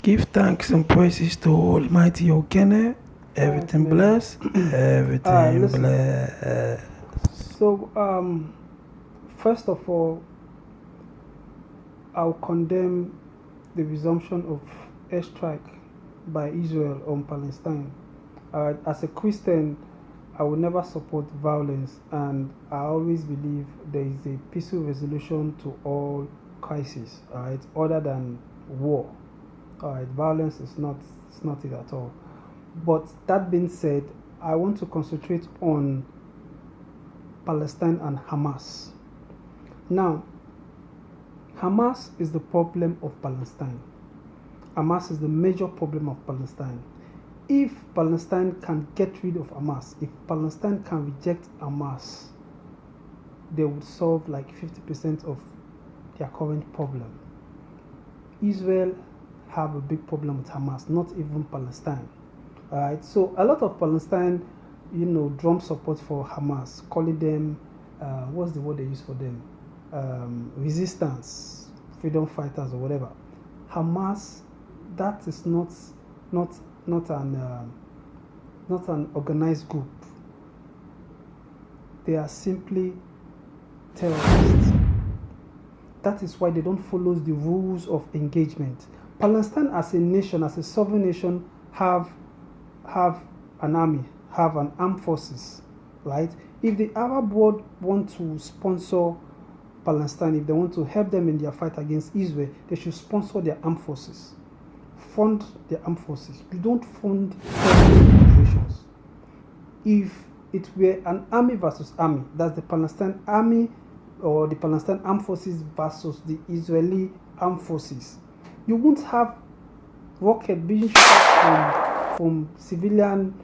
Give thanks and praises to Almighty Okene. Thanks, Everything man. blessed. Everything Listen. blessed. So, first of all, I'll condemn the resumption of airstrike by Israel on Palestine. As a Christian, I will never support violence, and I always believe there is a peaceful resolution to all crises, alright, other than war. Alright, violence is not it at all. But that being said, I want to concentrate on Palestine and Hamas. Now, Hamas is the problem of Palestine. Hamas is the major problem of Palestine. If Palestine can get rid of Hamas, if Palestine can reject Hamas, they would solve like 50% of their current problem. Israel have a big problem with Hamas, not even Palestine. Alright, so a lot of Palestine, drum support for Hamas, calling them, what's the word they use for them? Resistance, freedom fighters or whatever. Hamas, that is not an organized group. They are simply terrorists. That is why they don't follow the rules of engagement. Palestine as a nation, as a sovereign nation, have an army, have an armed forces, right? If the Arab world want to sponsor Palestine, if they want to help them in their fight against Israel, they should sponsor their armed forces, fund their armed forces. You don't fund organizations. If it were an army versus army, that's the Palestine army or the Palestine armed forces versus the Israeli armed forces, you won't have rocket being shot from civilian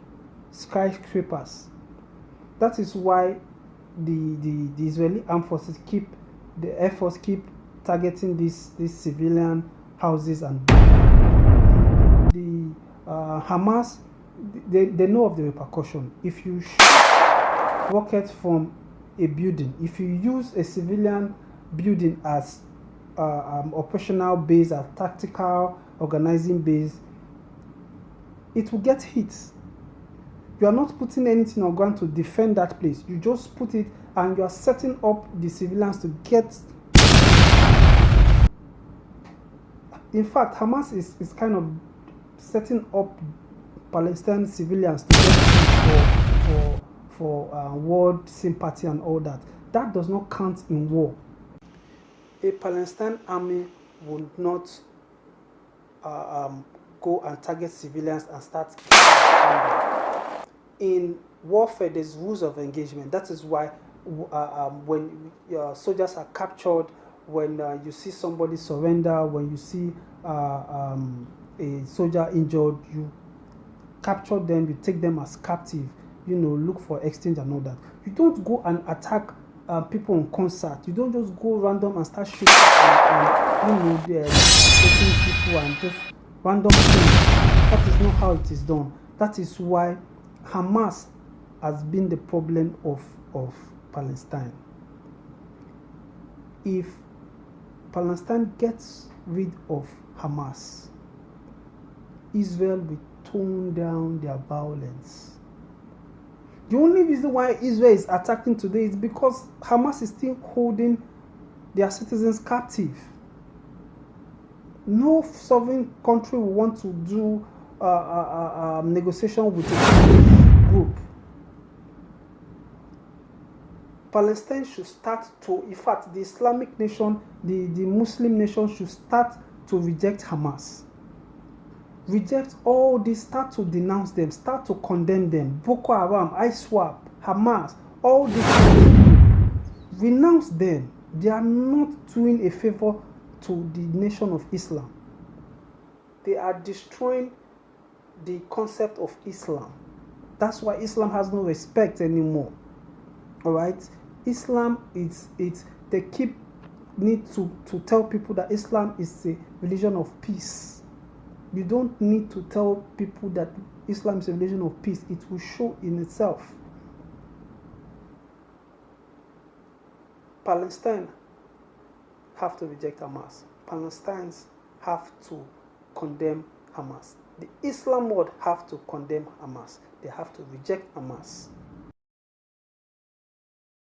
skyscrapers. That is why the Israeli armed forces the Air Force keep targeting these civilian houses, and the Hamas, they know of the repercussion. If you shoot rockets from a building, if you use a civilian building as operational base, as tactical organizing base, it will get hit. You are not putting anything on ground to defend that place. You just put it and you are setting up the civilians to get. In fact, Hamas is kind of setting up Palestinian civilians to get for world sympathy and all that. That does not count in war. A Palestinian army would not go and target civilians and start killing them. In warfare, there's rules of engagement. That is why when soldiers are captured, when you see somebody surrender, when you see a soldier injured, you capture them, you take them as captive, look for exchange and all that. You don't go and attack people on concert. You don't just go random and start shooting and taking people and just random things. That is not how it is done. That is why Hamas has been the problem of Palestine. If Palestine gets rid of Hamas, Israel will tone down their violence. The only reason why Israel is attacking today is because Hamas is still holding their citizens captive. No sovereign country will want to do negotiation with a group. Palestine should start to, in fact, the Islamic nation, the Muslim nation should start to reject Hamas. Reject all this, start to denounce them, start to condemn them. Boko Haram, ISWAP, Hamas, all these people, renounce them. They are not doing a favor to the nation of Islam. They are destroying the concept of Islam. That's why Islam has no respect anymore. All right, Islam they need to tell people that Islam is a religion of peace. You don't need to tell people that Islam is a religion of peace. It will show in itself. Palestine have to reject Hamas. Palestinians have to condemn Hamas. The Islam world have to condemn Hamas. They have to reject Hamas.